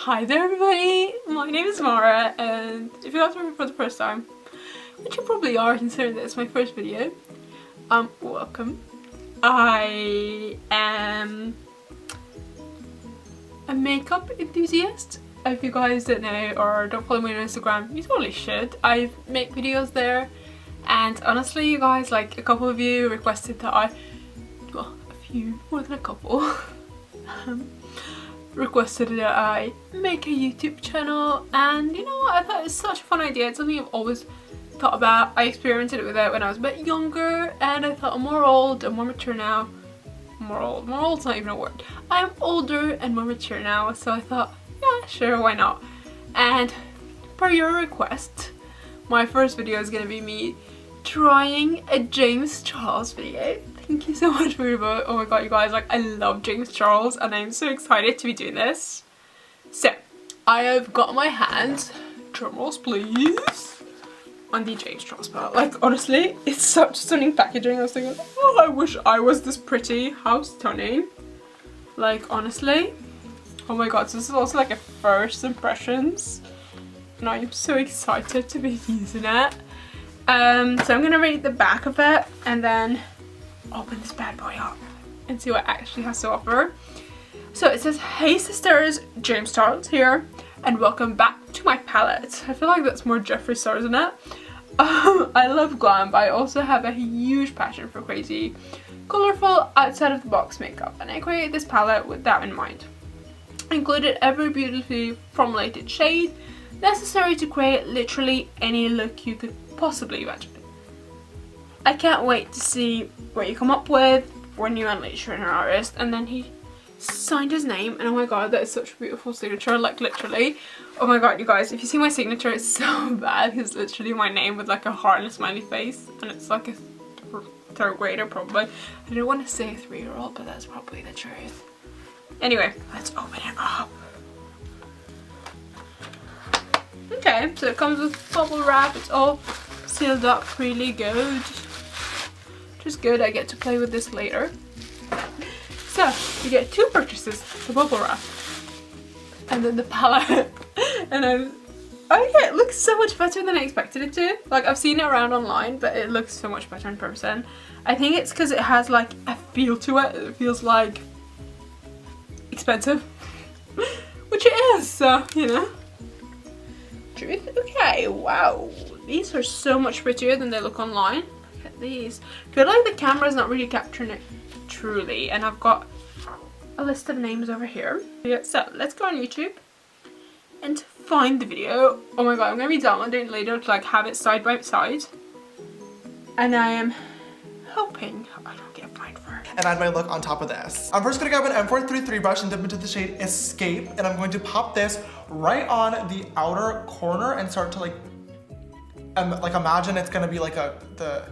Hi there everybody, my name is Mara, and if you got to me for the first time, which you probably are considering that it's my first video, welcome. I am a makeup enthusiast. If you guys don't know or don't follow me on Instagram, you totally should. I make videos there, and honestly you guys, like a couple of you requested that well, a few, more than a couple, requested that I make a YouTube channel, and you know what, I thought it was such a fun idea. It's something I've always thought about. I experimented with it when I was a bit younger, and I thought I'm more old and more mature now. More old's not even a word. I'm older and more mature now, so I thought, yeah, sure, why not? And per your request, my first video is gonna be me trying a James Charles video. Thank you so much for your vote. Oh my god, you guys, like, I love James Charles and I'm so excited to be doing this. So, I have got my hands, drumrolls please, on the James Charles palette. Like, honestly, it's such stunning packaging. I was thinking, oh, I wish I was this pretty. How stunning. Like, honestly. Oh my god, so this is also like a first impressions. And I am so excited to be using it. So I'm gonna read the back of it and then open this bad boy up and see what it actually has to offer. So it says, "Hey sisters, James Charles here, and welcome back to my palette." I feel like that's more Jeffree Star, isn't it? I love glam, but I also have a huge passion for crazy, colorful, outside of the box makeup, and I created this palette with that in mind. I included every beautifully formulated shade necessary to create literally any look you could possibly imagine. I can't wait to see what you come up with when you unleash your inner artist. And then he signed his name, and oh my god, that is such a beautiful signature, like literally. Oh my god, you guys, if you see my signature, it's so bad. It's literally my name with like a heart and a smiley face, and it's like a third grader probably. I don't want to say a 3-year-old, but that's probably the truth. Anyway, let's open it up. Okay, so it comes with bubble wrap. It's all sealed up really good. Just good, I get to play with this later. So you get 2 purchases, the bubble wrap and then the palette. And okay, it looks so much better than I expected it to. Like, I've seen it around online, but it looks so much better in person. I think it's because it has like a feel to it. It feels like expensive, which it is, so you know. Truth. Okay, wow, these are so much prettier than they look online. Look at these. I feel like the camera's not really capturing it truly, and I've got a list of names over here. Yeah, so let's go on YouTube and find the video. Oh my god, I'm gonna be downloading it later to like have it side by side, and I am hoping I don't get fined for it. And add my look on top of this. I'm first gonna grab an M433 brush and dip into the shade Escape, and I'm going to pop this right on the outer corner and start to like imagine it's gonna be like the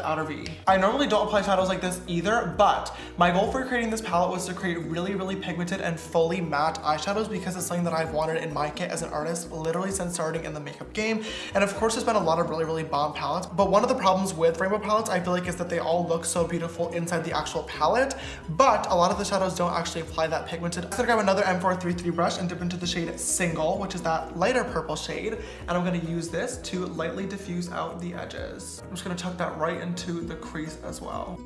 outer V. I normally don't apply shadows like this either, but my goal for creating this palette was to create really, really pigmented and fully matte eyeshadows, because it's something that I've wanted in my kit as an artist literally since starting in the makeup game. And of course, there's been a lot of really, really bomb palettes, but one of the problems with rainbow palettes, I feel like, is that they all look so beautiful inside the actual palette, but a lot of the shadows don't actually apply that pigmented. I'm gonna grab another M433 brush and dip into the shade Single, which is that lighter purple shade, and I'm gonna use this to lightly diffuse out the edges. I'm just gonna tuck that right into the crease as well.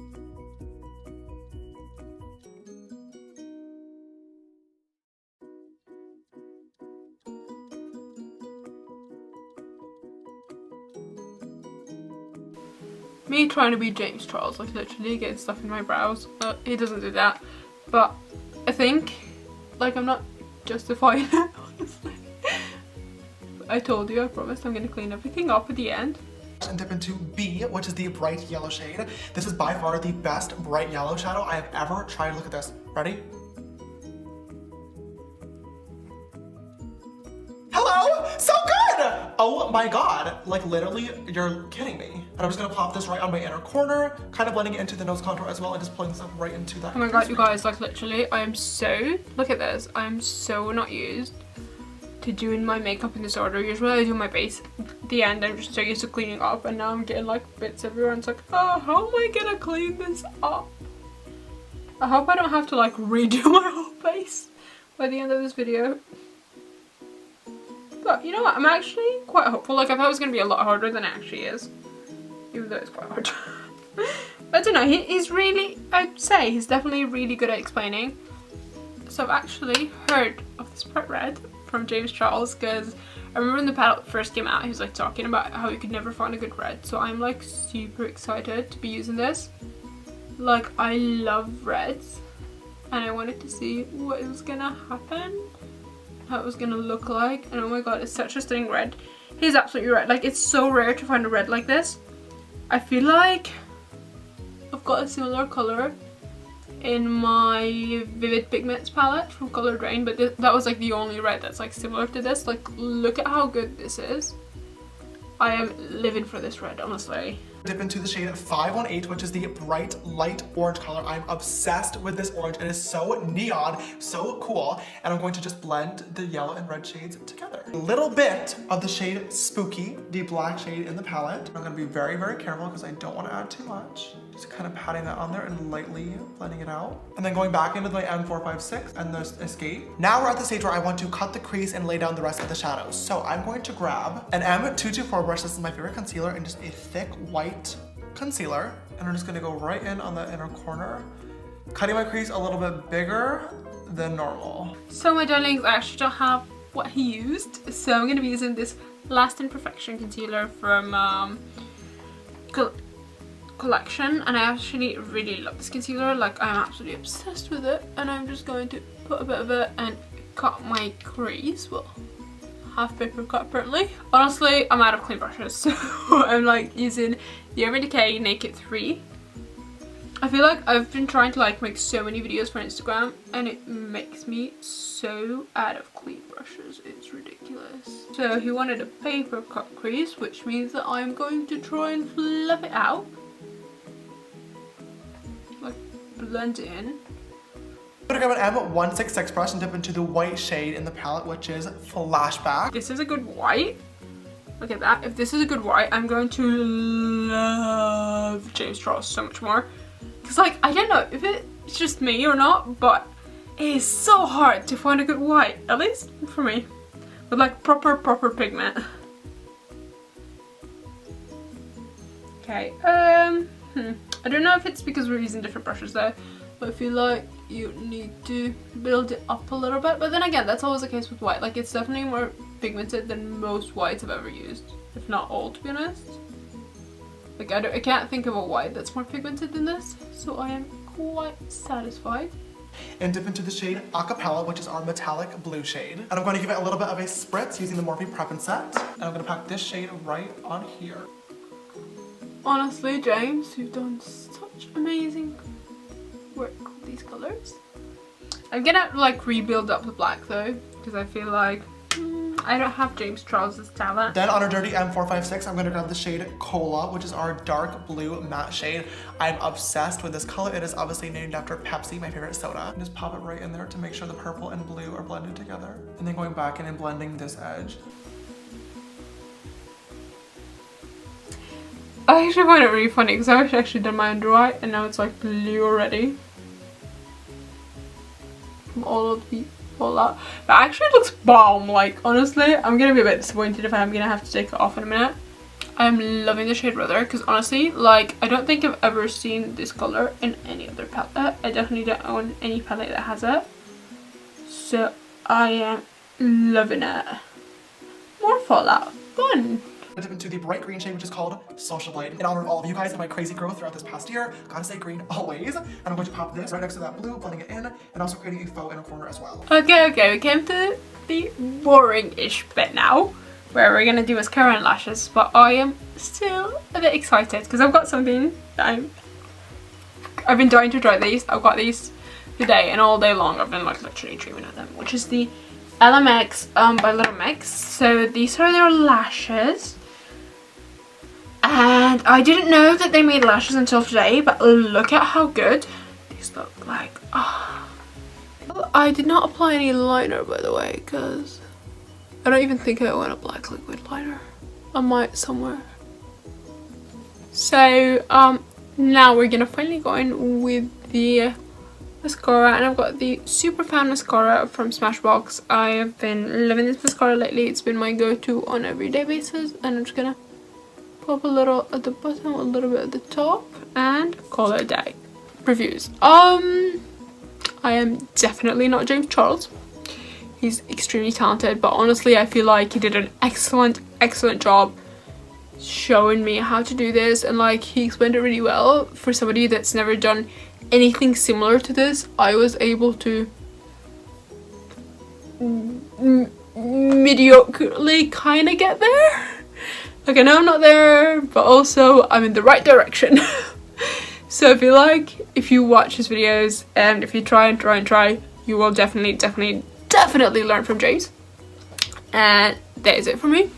Me trying to be James Charles, like literally getting stuff in my brows. He doesn't do that, but I think, like, I'm not justifying it, honestly. I told you, I promised I'm gonna clean everything up at the end. And dip into B, which is the bright yellow shade. This is by far the best bright yellow shadow I have ever tried. Look at this. Ready? Hello? So good! Oh my god. Like, literally, you're kidding me. And I'm just gonna pop this right on my inner corner, kind of blending it into the nose contour as well, and just pulling this up right into that. Oh my god, you guys, like literally, I am so, look at this, I am so not used to doing my makeup in this order. Usually I do my base at the end. I'm just so used to cleaning up, and now I'm getting like bits everywhere, and it's like, oh, how am I gonna clean this up? I hope I don't have to like redo my whole face by the end of this video. But you know what, I'm actually quite hopeful. Like I thought it was going to be a lot harder than it actually is. Even though it's quite hard. I don't know, he's really, I'd say he's definitely really good at explaining. So I've actually heard of this Sprite Red from James Charles, because I remember when the palette first came out, he was like talking about how he could never find a good red. So I'm like super excited to be using this. Like I love reds, and I wanted to see what it was gonna happen, how it was gonna look like, and oh my god, it's such a stunning red. He's absolutely right, like it's so rare to find a red like this. I feel like I've got a similar colour in my Vivid Pigments palette from Coloured Rain, but that was like the only red that's like similar to this. Like look at how good this is. I am living for this red, honestly. Dip into the shade 518, which is the bright light orange color. I'm obsessed with this orange. It is so neon, so cool. And I'm going to just blend the yellow and red shades together. A little bit of the shade Spooky, the black shade in the palette. I'm gonna be very, very careful because I don't want to add too much. Just kind of patting that on there and lightly blending it out. And then going back into my M456 and the Escape. Now we're at the stage where I want to cut the crease and lay down the rest of the shadows. So I'm going to grab an M224 brush. This is my favorite concealer, and just a thick white concealer. And I'm just gonna go right in on the inner corner, cutting my crease a little bit bigger than normal. So my darlings, I actually don't have what he used. So I'm gonna be using this Lasting Perfection concealer from Collection, and I actually really love this concealer. Like I'm absolutely obsessed with it, and I'm just going to put a bit of it and cut my crease. Well, half paper cut apparently. Honestly, I'm out of clean brushes, so I'm like using the Urban Decay Naked 3. I feel like I've been trying to like make so many videos for Instagram, and it makes me so out of clean brushes, it's ridiculous. So he wanted a paper cut crease, which means that I'm going to try and fluff it out, like blend it in. I'm gonna grab an M166 brush and dip into the white shade in the palette, which is Flashback. This is a good white. Look at that. If this is a good white, I'm going to love James Charles so much more. Because like, I don't know if it's just me or not, but it is so hard to find a good white, at least for me, with like proper pigment. Okay, I don't know if it's because we're using different brushes though, but I feel like you need to build it up a little bit. But then again, that's always the case with white. Like it's definitely more pigmented than most whites I've ever used, if not all, to be honest. Like I can't think of a white that's more pigmented than this, so I am quite satisfied. And dip into the shade Acapella, which is our metallic blue shade. And I'm going to give it a little bit of a spritz using the Morphe Prep and Set. And I'm going to pack this shade right on here. Honestly, James, you've done such amazing work with these colors. I'm gonna like rebuild up the black though, because I feel like I don't have James Charles's talent. Then on our dirty M456, I'm going to grab the shade Cola, which is our dark blue matte shade. I'm obsessed with this color. It is obviously named after Pepsi, my favorite soda. And just pop it right in there to make sure the purple and blue are blended together. And then going back in and blending this edge. I actually find it really funny because I've actually done my under eye and now it's like blue already. From all of the fallout. But actually it looks bomb. Like honestly, I'm gonna be a bit disappointed if I'm gonna have to take it off in a minute. I'm loving the shade Brother because honestly, like I don't think I've ever seen this color in any other palette. I definitely don't own any palette that has it. So I am loving it. More fallout. Fun. Dip into the bright green shade, which is called Socialite. In honor of all of you guys and my crazy growth throughout this past year, gotta stay green always. And I'm going to pop this right next to that blue, blending it in, and also creating a faux inner corner as well. Okay, we came to the boring-ish bit now, where we're gonna do mascara and lashes, but I am still a bit excited because I've got something that I've been dying to try these. I've got these today, and all day long I've been like literally dreaming of them, which is the LMX by Little Mix. So these are their lashes. And I didn't know that they made lashes until today, but look at how good these look like. Oh. I did not apply any liner, by the way, because I don't even think I want a black liquid liner. I might somewhere. So now we're gonna finally go in with the mascara, and I've got the Superfan mascara from Smashbox. I have been loving this mascara lately. It's been my go-to on an everyday basis, and I'm just gonna pop a little at the bottom, a little bit at the top, and call it a day. Reviews. I am definitely not James Charles. He's extremely talented, but honestly I feel like he did an excellent job showing me how to do this, and like he explained it really well. For somebody that's never done anything similar to this, I was able to mediocrely kind of get there. Like, I know I'm not there, but also I'm in the right direction. So I feel like if you watch his videos and if you try, you will definitely learn from James. And that is it for me.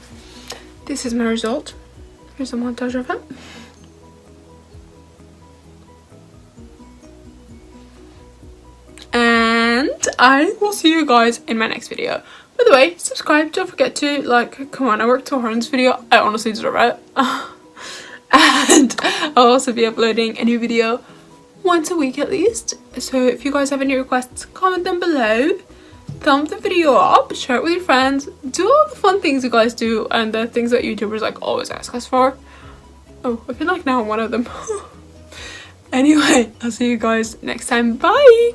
This is my result. Here's a montage of it. And I will see you guys in my next video. By the way, subscribe, don't forget to, like, come on, I worked so hard on this video, I honestly deserve it. And I'll also be uploading a new video once a week at least. So if you guys have any requests, comment them below. Thumb the video up, share it with your friends, do all the fun things you guys do and the things that YouTubers like always ask us for. Oh, I feel like now I'm one of them. Anyway, I'll see you guys next time. Bye!